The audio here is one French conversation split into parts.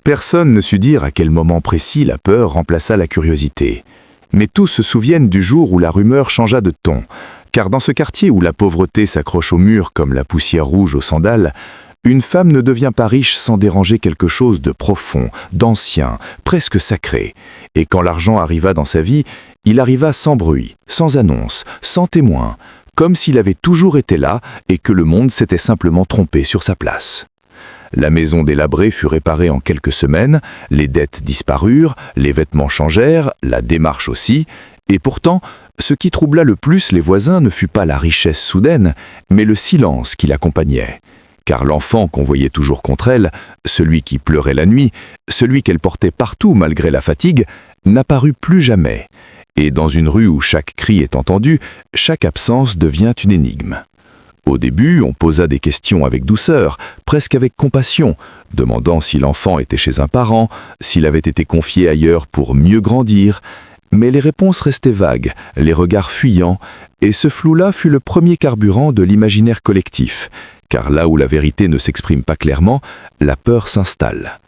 Personne ne sut dire à quel moment précis la peur remplaça la curiosité. Mais tous se souviennent du jour où la rumeur changea de ton, car dans ce quartier où la pauvreté s'accroche au mur comme la poussière rouge aux sandales, une femme ne devient pas riche sans déranger quelque chose de profond, d'ancien, presque sacré. Et quand l'argent arriva dans sa vie, il arriva sans bruit, sans annonce, sans témoin, comme s'il avait toujours été là et que le monde s'était simplement trompé sur sa place. La maison délabrée fut réparée en quelques semaines, les dettes disparurent, les vêtements changèrent, la démarche aussi, et pourtant, ce qui troubla le plus les voisins ne fut pas la richesse soudaine, mais le silence qui l'accompagnait. Car l'enfant qu'on voyait toujours contre elle, celui qui pleurait la nuit, celui qu'elle portait partout malgré la fatigue, n'apparut plus jamais. Et dans une rue où chaque cri est entendu, chaque absence devient une énigme. Au début, on posa des questions avec douceur, presque avec compassion, demandant si l'enfant était chez un parent, s'il avait été confié ailleurs pour mieux grandir. Mais les réponses restaient vagues, les regards fuyants, et ce flou-là fut le premier carburant de l'imaginaire collectif, car là où la vérité ne s'exprime pas clairement, la peur s'installe.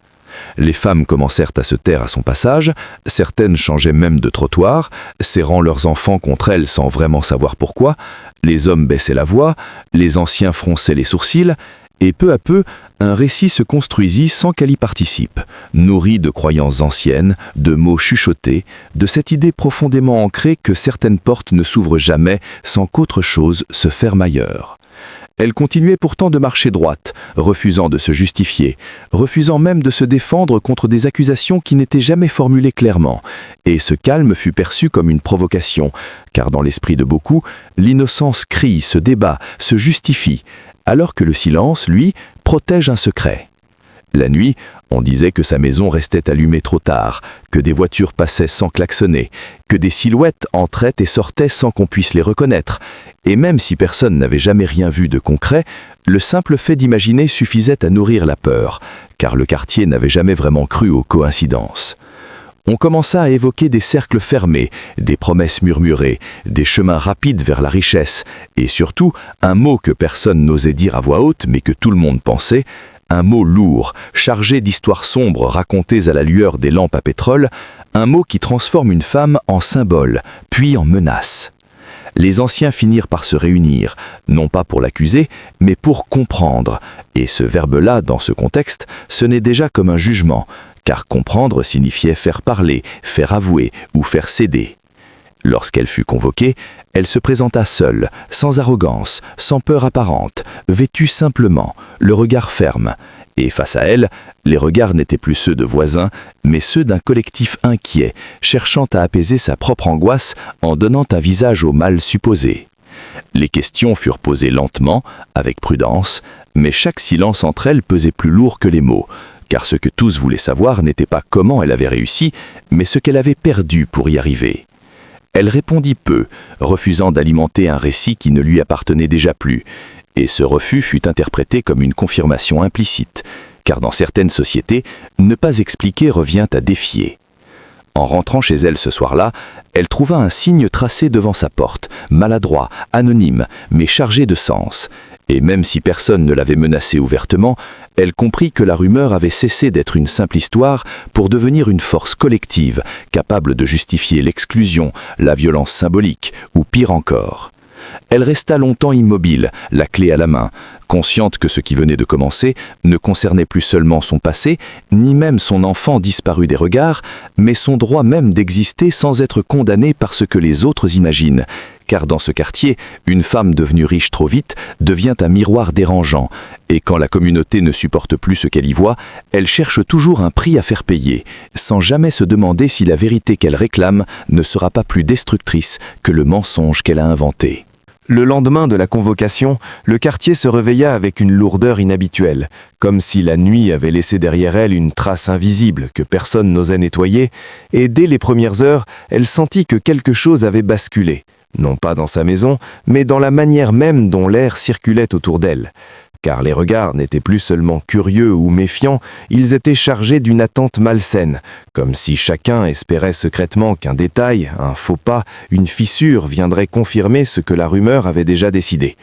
Les femmes commencèrent à se taire à son passage, certaines changeaient même de trottoir, serrant leurs enfants contre elles sans vraiment savoir pourquoi, les hommes baissaient la voix, les anciens fronçaient les sourcils, et peu à peu, un récit se construisit sans qu'elle y participe, nourri de croyances anciennes, de mots chuchotés, de cette idée profondément ancrée que certaines portes ne s'ouvrent jamais sans qu'autre chose se ferme ailleurs. Elle continuait pourtant de marcher droite, refusant de se justifier, refusant même de se défendre contre des accusations qui n'étaient jamais formulées clairement, et ce calme fut perçu comme une provocation, car dans l'esprit de beaucoup, l'innocence crie, se débat, se justifie, alors que le silence, lui, protège un secret. La nuit, on disait que sa maison restait allumée trop tard, que des voitures passaient sans klaxonner, que des silhouettes entraient et sortaient sans qu'on puisse les reconnaître. Et même si personne n'avait jamais rien vu de concret, le simple fait d'imaginer suffisait à nourrir la peur, car le quartier n'avait jamais vraiment cru aux coïncidences. On commença à évoquer des cercles fermés, des promesses murmurées, des chemins rapides vers la richesse, et surtout, un mot que personne n'osait dire à voix haute mais que tout le monde pensait, un mot lourd, chargé d'histoires sombres racontées à la lueur des lampes à pétrole, un mot qui transforme une femme en symbole, puis en menace. Les anciens finirent par se réunir, non pas pour l'accuser, mais pour comprendre. Et ce verbe-là, dans ce contexte, sonnait déjà comme un jugement, car comprendre signifiait faire parler, faire avouer ou faire céder. Lorsqu'elle fut convoquée, elle se présenta seule, sans arrogance, sans peur apparente, vêtue simplement, le regard ferme. Et face à elle, les regards n'étaient plus ceux de voisins, mais ceux d'un collectif inquiet, cherchant à apaiser sa propre angoisse en donnant un visage au mal supposé. Les questions furent posées lentement, avec prudence, mais chaque silence entre elles pesait plus lourd que les mots, car ce que tous voulaient savoir n'était pas comment elle avait réussi, mais ce qu'elle avait perdu pour y arriver. Elle répondit peu, refusant d'alimenter un récit qui ne lui appartenait déjà plus, et ce refus fut interprété comme une confirmation implicite, car dans certaines sociétés, ne pas expliquer revient à défier. En rentrant chez elle ce soir-là, elle trouva un signe tracé devant sa porte, maladroit, anonyme, mais chargé de sens. Et même si personne ne l'avait menacée ouvertement, elle comprit que la rumeur avait cessé d'être une simple histoire pour devenir une force collective, capable de justifier l'exclusion, la violence symbolique, ou pire encore. Elle resta longtemps immobile, la clé à la main, consciente que ce qui venait de commencer ne concernait plus seulement son passé, ni même son enfant disparu des regards, mais son droit même d'exister sans être condamnée par ce que les autres imaginent. Car dans ce quartier, une femme devenue riche trop vite devient un miroir dérangeant, et quand la communauté ne supporte plus ce qu'elle y voit, elle cherche toujours un prix à faire payer, sans jamais se demander si la vérité qu'elle réclame ne sera pas plus destructrice que le mensonge qu'elle a inventé. Le lendemain de la convocation, le quartier se réveilla avec une lourdeur inhabituelle, comme si la nuit avait laissé derrière elle une trace invisible que personne n'osait nettoyer, et dès les premières heures, elle sentit que quelque chose avait basculé, non pas dans sa maison, mais dans la manière même dont l'air circulait autour d'elle. Car les regards n'étaient plus seulement curieux ou méfiants, ils étaient chargés d'une attente malsaine, comme si chacun espérait secrètement qu'un détail, un faux pas, une fissure viendrait confirmer ce que la rumeur avait déjà décidé.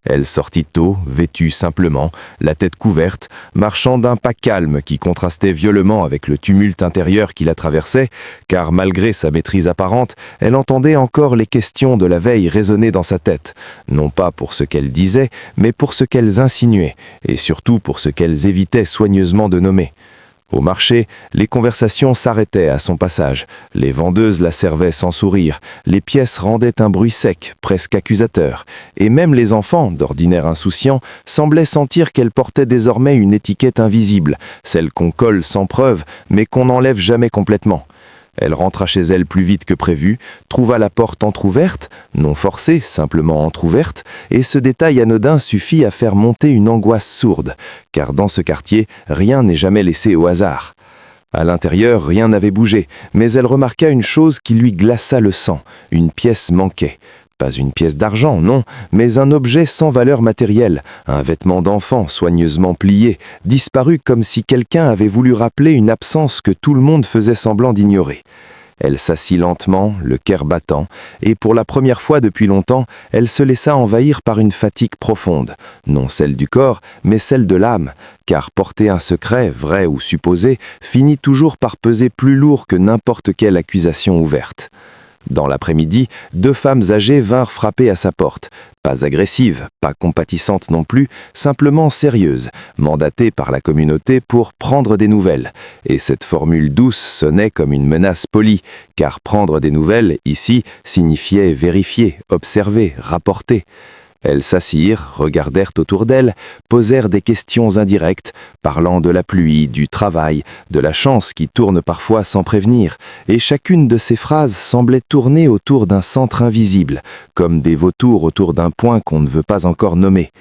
Elle sortit tôt, vêtue simplement, la tête couverte, marchant d'un pas calme qui contrastait violemment avec le tumulte intérieur qui la traversait, car malgré sa maîtrise apparente, elle entendait encore les questions de la veille résonner dans sa tête, non pas pour ce qu'elles disaient, mais pour ce qu'elles insinuaient, et surtout pour ce qu'elles évitaient soigneusement de nommer. Au marché, les conversations s'arrêtaient à son passage. Les vendeuses la servaient sans sourire. Les pièces rendaient un bruit sec, presque accusateur. Et même les enfants, d'ordinaire insouciants, semblaient sentir qu'elle portait désormais une étiquette invisible, celle qu'on colle sans preuve, mais qu'on n'enlève jamais complètement. Elle rentra chez elle plus vite que prévu, trouva la porte entr'ouverte, non forcée, simplement entr'ouverte, et ce détail anodin suffit à faire monter une angoisse sourde, car dans ce quartier, rien n'est jamais laissé au hasard. À l'intérieur, rien n'avait bougé, mais elle remarqua une chose qui lui glaça le sang, une pièce manquait. Pas une pièce d'argent, non, mais un objet sans valeur matérielle, un vêtement d'enfant soigneusement plié, disparu comme si quelqu'un avait voulu rappeler une absence que tout le monde faisait semblant d'ignorer. Elle s'assit lentement, le cœur battant, et pour la première fois depuis longtemps, elle se laissa envahir par une fatigue profonde, non celle du corps, mais celle de l'âme, car porter un secret, vrai ou supposé, finit toujours par peser plus lourd que n'importe quelle accusation ouverte. Dans l'après-midi, 2 femmes âgées vinrent frapper à sa porte. Pas agressives, pas compatissantes non plus, simplement sérieuses, mandatées par la communauté pour prendre des nouvelles. Et cette formule douce sonnait comme une menace polie, car prendre des nouvelles, ici, signifiait vérifier, observer, rapporter. Elles s'assirent, regardèrent autour d'elles, posèrent des questions indirectes, parlant de la pluie, du travail, de la chance qui tourne parfois sans prévenir, et chacune de ces phrases semblait tourner autour d'un centre invisible, comme des vautours autour d'un point qu'on ne veut pas encore nommer.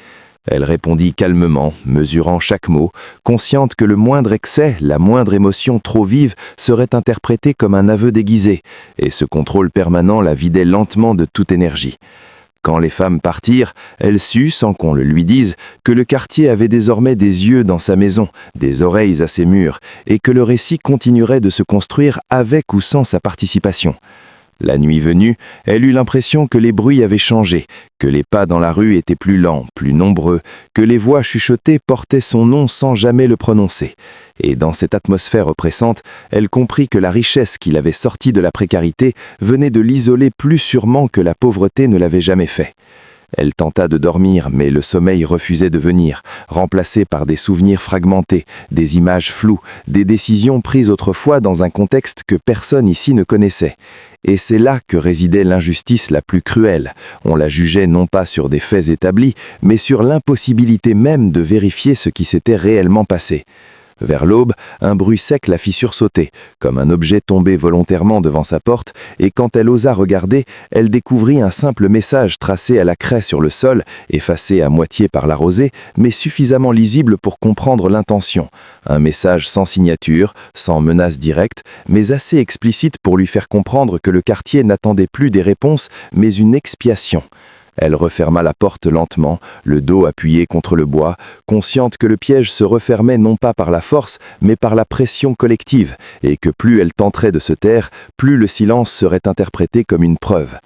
Elle répondit calmement, mesurant chaque mot, consciente que le moindre excès, la moindre émotion trop vive serait interprétée comme un aveu déguisé, et ce contrôle permanent la vidait lentement de toute énergie. Quand les femmes partirent, elle sut, sans qu'on le lui dise, que le quartier avait désormais des yeux dans sa maison, des oreilles à ses murs, et que le récit continuerait de se construire avec ou sans sa participation. La nuit venue, elle eut l'impression que les bruits avaient changé, que les pas dans la rue étaient plus lents, plus nombreux, que les voix chuchotées portaient son nom sans jamais le prononcer. Et dans cette atmosphère oppressante, elle comprit que la richesse qui l'avait sortie de la précarité venait de l'isoler plus sûrement que la pauvreté ne l'avait jamais fait. Elle tenta de dormir, mais le sommeil refusait de venir, remplacé par des souvenirs fragmentés, des images floues, des décisions prises autrefois dans un contexte que personne ici ne connaissait. Et c'est là que résidait l'injustice la plus cruelle. On la jugeait non pas sur des faits établis, mais sur l'impossibilité même de vérifier ce qui s'était réellement passé. Vers l'aube, un bruit sec la fit sursauter, comme un objet tombé volontairement devant sa porte, et quand elle osa regarder, elle découvrit un simple message tracé à la craie sur le sol, effacé à moitié par la rosée, mais suffisamment lisible pour comprendre l'intention. Un message sans signature, sans menace directe, mais assez explicite pour lui faire comprendre que le quartier n'attendait plus des réponses, mais une expiation. Elle referma la porte lentement, le dos appuyé contre le bois, consciente que le piège se refermait non pas par la force, mais par la pression collective, et que plus elle tenterait de se taire, plus le silence serait interprété comme une preuve.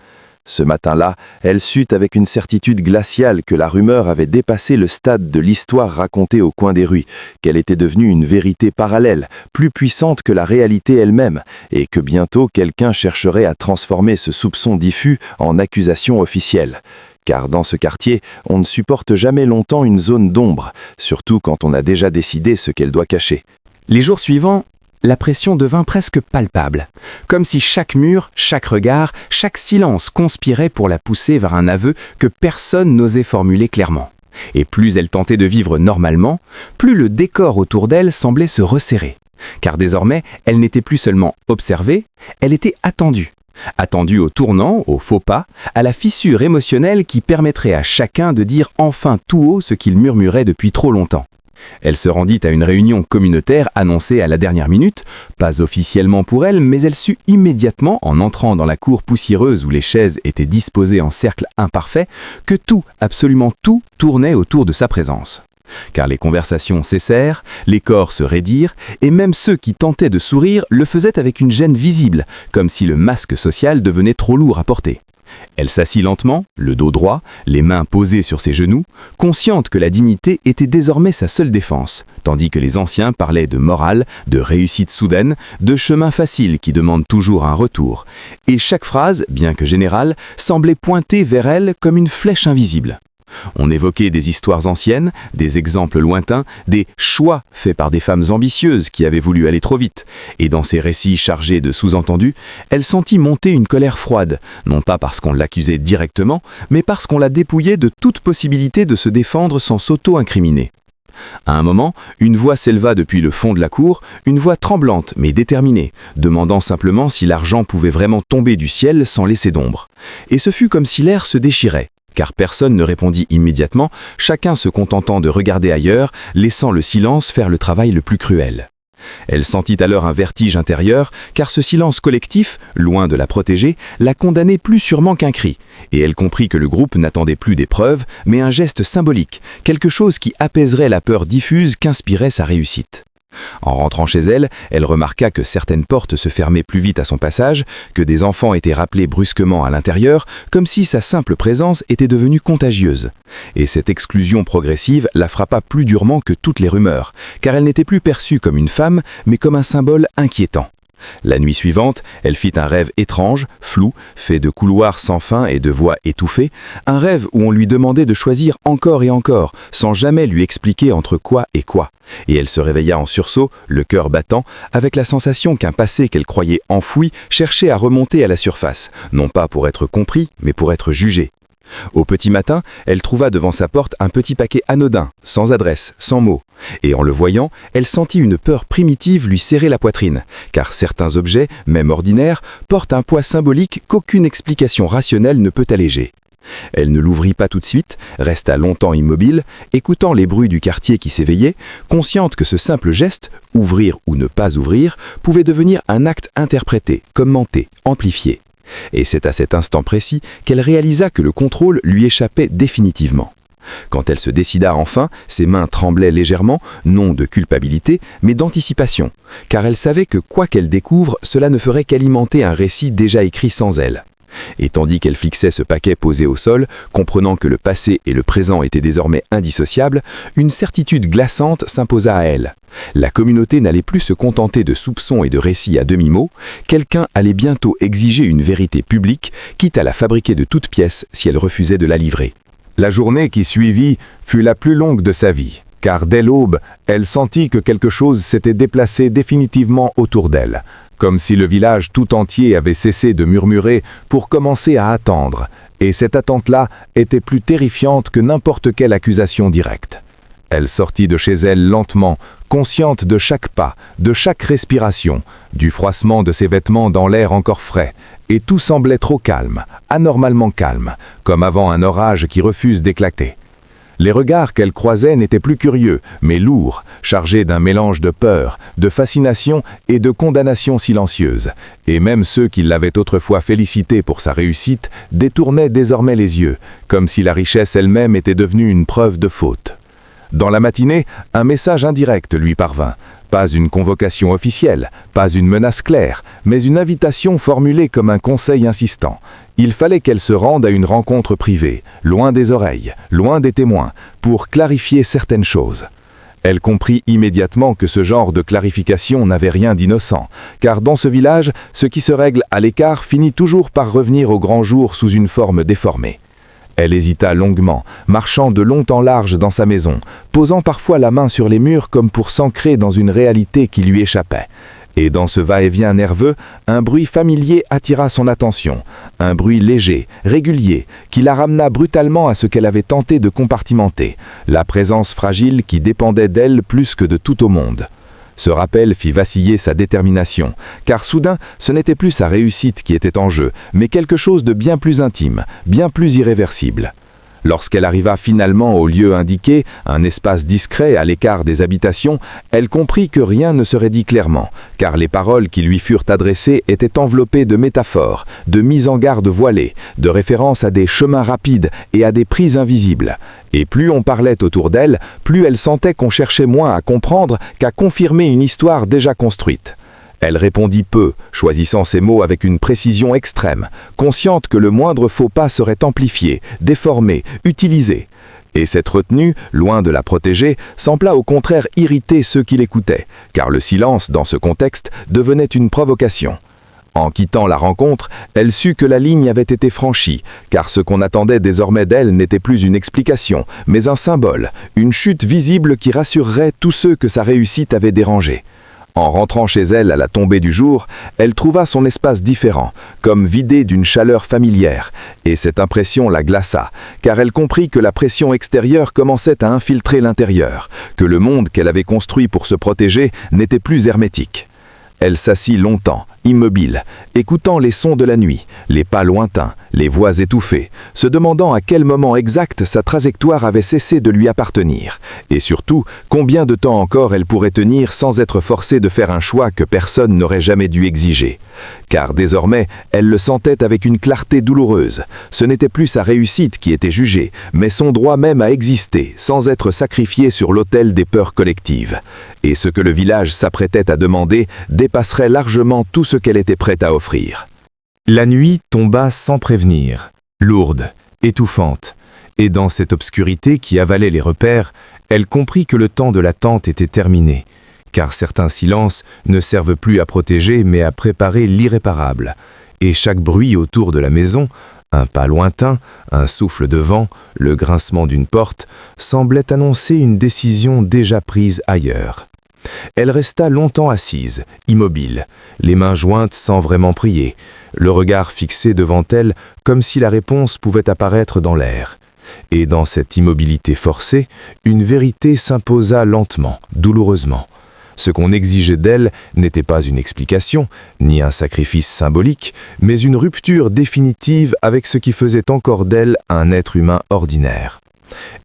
Ce matin-là, elle sut avec une certitude glaciale que la rumeur avait dépassé le stade de l'histoire racontée au coin des rues, qu'elle était devenue une vérité parallèle, plus puissante que la réalité elle-même, et que bientôt quelqu'un chercherait à transformer ce soupçon diffus en accusation officielle. Car dans ce quartier, on ne supporte jamais longtemps une zone d'ombre, surtout quand on a déjà décidé ce qu'elle doit cacher. Les jours suivants, la pression devint presque palpable, comme si chaque mur, chaque regard, chaque silence conspirait pour la pousser vers un aveu que personne n'osait formuler clairement. Et plus elle tentait de vivre normalement, plus le décor autour d'elle semblait se resserrer. Car désormais, elle n'était plus seulement observée, elle était attendue. Attendue au tournant, au faux pas, à la fissure émotionnelle qui permettrait à chacun de dire enfin tout haut ce qu'il murmurait depuis trop longtemps. Elle se rendit à une réunion communautaire annoncée à la dernière minute, pas officiellement pour elle, mais elle sut immédiatement, en entrant dans la cour poussiéreuse où les chaises étaient disposées en cercle imparfait, que tout, absolument tout, tournait autour de sa présence. Car les conversations cessèrent, les corps se raidirent, et même ceux qui tentaient de sourire le faisaient avec une gêne visible, comme si le masque social devenait trop lourd à porter. Elle s'assit lentement, le dos droit, les mains posées sur ses genoux, consciente que la dignité était désormais sa seule défense, tandis que les anciens parlaient de morale, de réussite soudaine, de chemin facile qui demande toujours un retour. Et chaque phrase, bien que générale, semblait pointer vers elle comme une flèche invisible. On évoquait des histoires anciennes, des exemples lointains, des choix faits par des femmes ambitieuses qui avaient voulu aller trop vite. Et dans ces récits chargés de sous-entendus, elle sentit monter une colère froide, non pas parce qu'on l'accusait directement, mais parce qu'on la dépouillait de toute possibilité de se défendre sans s'auto-incriminer. À un moment, une voix s'éleva depuis le fond de la cour, une voix tremblante mais déterminée, demandant simplement si l'argent pouvait vraiment tomber du ciel sans laisser d'ombre. Et ce fut comme si l'air se déchirait. Car personne ne répondit immédiatement, chacun se contentant de regarder ailleurs, laissant le silence faire le travail le plus cruel. Elle sentit alors un vertige intérieur, car ce silence collectif, loin de la protéger, la condamnait plus sûrement qu'un cri, et elle comprit que le groupe n'attendait plus des preuves, mais un geste symbolique, quelque chose qui apaiserait la peur diffuse qu'inspirait sa réussite. En rentrant chez elle, elle remarqua que certaines portes se fermaient plus vite à son passage, que des enfants étaient rappelés brusquement à l'intérieur, comme si sa simple présence était devenue contagieuse. Et cette exclusion progressive la frappa plus durement que toutes les rumeurs, car elle n'était plus perçue comme une femme, mais comme un symbole inquiétant. La nuit suivante, elle fit un rêve étrange, flou, fait de couloirs sans fin et de voix étouffées, un rêve où on lui demandait de choisir encore et encore, sans jamais lui expliquer entre quoi et quoi. Et elle se réveilla en sursaut, le cœur battant, avec la sensation qu'un passé qu'elle croyait enfoui cherchait à remonter à la surface, non pas pour être compris, mais pour être jugé. Au petit matin, elle trouva devant sa porte un petit paquet anodin, sans adresse, sans mots. Et en le voyant, elle sentit une peur primitive lui serrer la poitrine, car certains objets, même ordinaires, portent un poids symbolique qu'aucune explication rationnelle ne peut alléger. Elle ne l'ouvrit pas tout de suite, resta longtemps immobile, écoutant les bruits du quartier qui s'éveillaient, consciente que ce simple geste, ouvrir ou ne pas ouvrir, pouvait devenir un acte interprété, commenté, amplifié. Et c'est à cet instant précis qu'elle réalisa que le contrôle lui échappait définitivement. Quand elle se décida enfin, ses mains tremblaient légèrement, non de culpabilité, mais d'anticipation, car elle savait que quoi qu'elle découvre, cela ne ferait qu'alimenter un récit déjà écrit sans elle. Et tandis qu'elle fixait ce paquet posé au sol, comprenant que le passé et le présent étaient désormais indissociables, une certitude glaçante s'imposa à elle. La communauté n'allait plus se contenter de soupçons et de récits à demi-mot, quelqu'un allait bientôt exiger une vérité publique, quitte à la fabriquer de toutes pièces si elle refusait de la livrer. La journée qui suivit fut la plus longue de sa vie, car dès l'aube, elle sentit que quelque chose s'était déplacé définitivement autour d'elle, comme si le village tout entier avait cessé de murmurer pour commencer à attendre, et cette attente-là était plus terrifiante que n'importe quelle accusation directe. Elle sortit de chez elle lentement, consciente de chaque pas, de chaque respiration, du froissement de ses vêtements dans l'air encore frais, et tout semblait trop calme, anormalement calme, comme avant un orage qui refuse d'éclater. Les regards qu'elle croisait n'étaient plus curieux, mais lourds, chargés d'un mélange de peur, de fascination et de condamnation silencieuse. Et même ceux qui l'avaient autrefois félicité pour sa réussite détournaient désormais les yeux, comme si la richesse elle-même était devenue une preuve de faute. Dans la matinée, un message indirect lui parvint. Pas une convocation officielle, pas une menace claire, mais une invitation formulée comme un conseil insistant. Il fallait qu'elle se rende à une rencontre privée, loin des oreilles, loin des témoins, pour clarifier certaines choses. Elle comprit immédiatement que ce genre de clarification n'avait rien d'innocent, car dans ce village, ce qui se règle à l'écart finit toujours par revenir au grand jour sous une forme déformée. Elle hésita longuement, marchant de long en large dans sa maison, posant parfois la main sur les murs comme pour s'ancrer dans une réalité qui lui échappait. Et dans ce va-et-vient nerveux, un bruit familier attira son attention, un bruit léger, régulier, qui la ramena brutalement à ce qu'elle avait tenté de compartimenter, la présence fragile qui dépendait d'elle plus que de tout au monde. Ce rappel fit vaciller sa détermination, car soudain, ce n'était plus sa réussite qui était en jeu, mais quelque chose de bien plus intime, bien plus irréversible. Lorsqu'elle arriva finalement au lieu indiqué, un espace discret à l'écart des habitations, elle comprit que rien ne serait dit clairement, car les paroles qui lui furent adressées étaient enveloppées de métaphores, de mises en garde voilées, de références à des chemins rapides et à des prises invisibles. Et plus on parlait autour d'elle, plus elle sentait qu'on cherchait moins à comprendre qu'à confirmer une histoire déjà construite. Elle répondit peu, choisissant ses mots avec une précision extrême, consciente que le moindre faux pas serait amplifié, déformé, utilisé. Et cette retenue, loin de la protéger, sembla au contraire irriter ceux qui l'écoutaient, car le silence, dans ce contexte, devenait une provocation. En quittant la rencontre, elle sut que la ligne avait été franchie, car ce qu'on attendait désormais d'elle n'était plus une explication, mais un symbole, une chute visible qui rassurerait tous ceux que sa réussite avait dérangés. En rentrant chez elle à la tombée du jour, elle trouva son espace différent, comme vidé d'une chaleur familière, et cette impression la glaça, car elle comprit que la pression extérieure commençait à infiltrer l'intérieur, que le monde qu'elle avait construit pour se protéger n'était plus hermétique. Elle s'assit longtemps, immobile, écoutant les sons de la nuit, les pas lointains, les voix étouffées, se demandant à quel moment exact sa trajectoire avait cessé de lui appartenir, et surtout, combien de temps encore elle pourrait tenir sans être forcée de faire un choix que personne n'aurait jamais dû exiger. Car désormais, elle le sentait avec une clarté douloureuse. Ce n'était plus sa réussite qui était jugée, mais son droit même à exister, sans être sacrifié sur l'autel des peurs collectives. Et ce que le village s'apprêtait à demander dépasserait largement tout ce qu'elle était prête à offrir. La nuit tomba sans prévenir, lourde, étouffante, et dans cette obscurité qui avalait les repères, elle comprit que le temps de l'attente était terminé, car certains silences ne servent plus à protéger mais à préparer l'irréparable, et chaque bruit autour de la maison, un pas lointain, un souffle de vent, le grincement d'une porte, semblait annoncer une décision déjà prise ailleurs. Elle resta longtemps assise, immobile, les mains jointes sans vraiment prier, le regard fixé devant elle comme si la réponse pouvait apparaître dans l'air. Et dans cette immobilité forcée, une vérité s'imposa lentement, douloureusement. Ce qu'on exigeait d'elle n'était pas une explication, ni un sacrifice symbolique, mais une rupture définitive avec ce qui faisait encore d'elle un être humain ordinaire.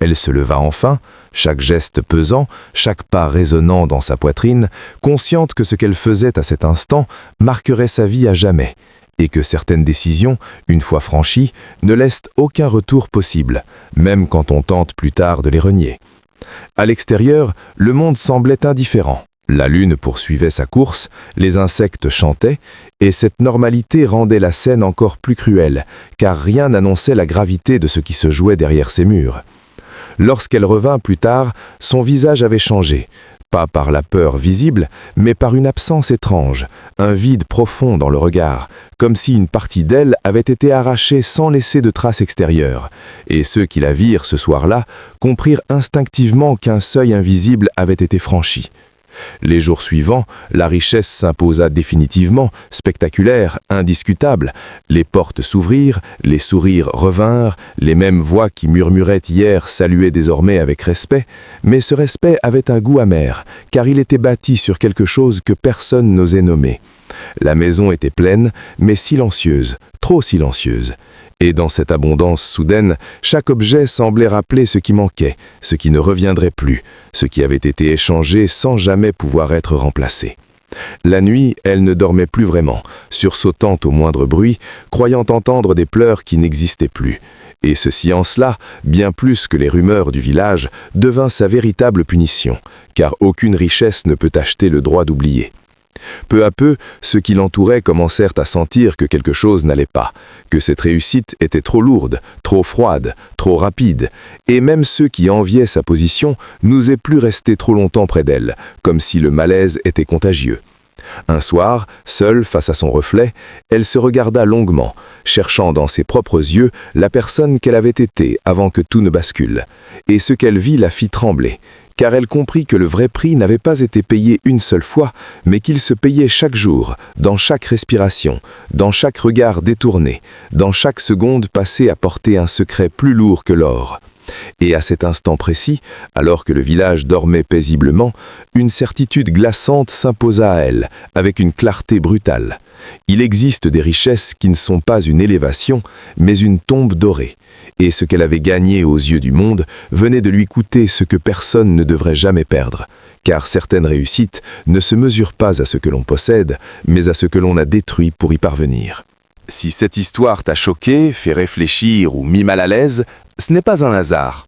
Elle se leva enfin, chaque geste pesant, chaque pas résonnant dans sa poitrine, consciente que ce qu'elle faisait à cet instant marquerait sa vie à jamais, et que certaines décisions, une fois franchies, ne laissent aucun retour possible, même quand on tente plus tard de les renier. À l'extérieur, le monde semblait indifférent. La lune poursuivait sa course, les insectes chantaient, et cette normalité rendait la scène encore plus cruelle, car rien n'annonçait la gravité de ce qui se jouait derrière ces murs. Lorsqu'elle revint plus tard, son visage avait changé, pas par la peur visible, mais par une absence étrange, un vide profond dans le regard, comme si une partie d'elle avait été arrachée sans laisser de traces extérieures, et ceux qui la virent ce soir-là comprirent instinctivement qu'un seuil invisible avait été franchi. Les jours suivants, la richesse s'imposa définitivement, spectaculaire, indiscutable. Les portes s'ouvrirent, les sourires revinrent, les mêmes voix qui murmuraient hier saluaient désormais avec respect, mais ce respect avait un goût amer, car il était bâti sur quelque chose que personne n'osait nommer. La maison était pleine, mais silencieuse, trop silencieuse. Et dans cette abondance soudaine, chaque objet semblait rappeler ce qui manquait, ce qui ne reviendrait plus, ce qui avait été échangé sans jamais pouvoir être remplacé. La nuit, elle ne dormait plus vraiment, sursautant au moindre bruit, croyant entendre des pleurs qui n'existaient plus. Et ce silence-là, bien plus que les rumeurs du village, devint sa véritable punition, car aucune richesse ne peut acheter le droit d'oublier. Peu à peu, ceux qui l'entouraient commencèrent à sentir que quelque chose n'allait pas, que cette réussite était trop lourde, trop froide, trop rapide, et même ceux qui enviaient sa position n'osaient plus rester trop longtemps près d'elle, comme si le malaise était contagieux. Un soir, seule face à son reflet, elle se regarda longuement, cherchant dans ses propres yeux la personne qu'elle avait été avant que tout ne bascule, et ce qu'elle vit la fit trembler, car elle comprit que le vrai prix n'avait pas été payé une seule fois, mais qu'il se payait chaque jour, dans chaque respiration, dans chaque regard détourné, dans chaque seconde passée à porter un secret plus lourd que l'or. Et à cet instant précis, alors que le village dormait paisiblement, une certitude glaçante s'imposa à elle, avec une clarté brutale. Il existe des richesses qui ne sont pas une élévation, mais une tombe dorée. Et ce qu'elle avait gagné aux yeux du monde venait de lui coûter ce que personne ne devrait jamais perdre. Car certaines réussites ne se mesurent pas à ce que l'on possède, mais à ce que l'on a détruit pour y parvenir. Si cette histoire t'a choqué, fait réfléchir ou mis mal à l'aise, ce n'est pas un hasard.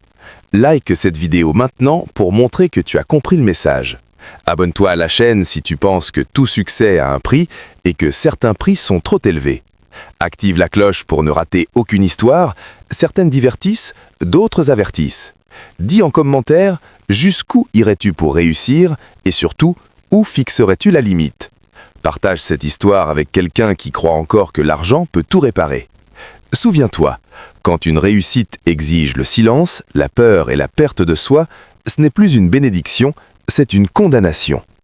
Like cette vidéo maintenant pour montrer que tu as compris le message. Abonne-toi à la chaîne si tu penses que tout succès a un prix et que certains prix sont trop élevés. Active la cloche pour ne rater aucune histoire, certaines divertissent, d'autres avertissent. Dis en commentaire jusqu'où irais-tu pour réussir et surtout, où fixerais-tu la limite? Partage cette histoire avec quelqu'un qui croit encore que l'argent peut tout réparer. Souviens-toi, quand une réussite exige le silence, la peur et la perte de soi, ce n'est plus une bénédiction, c'est une condamnation.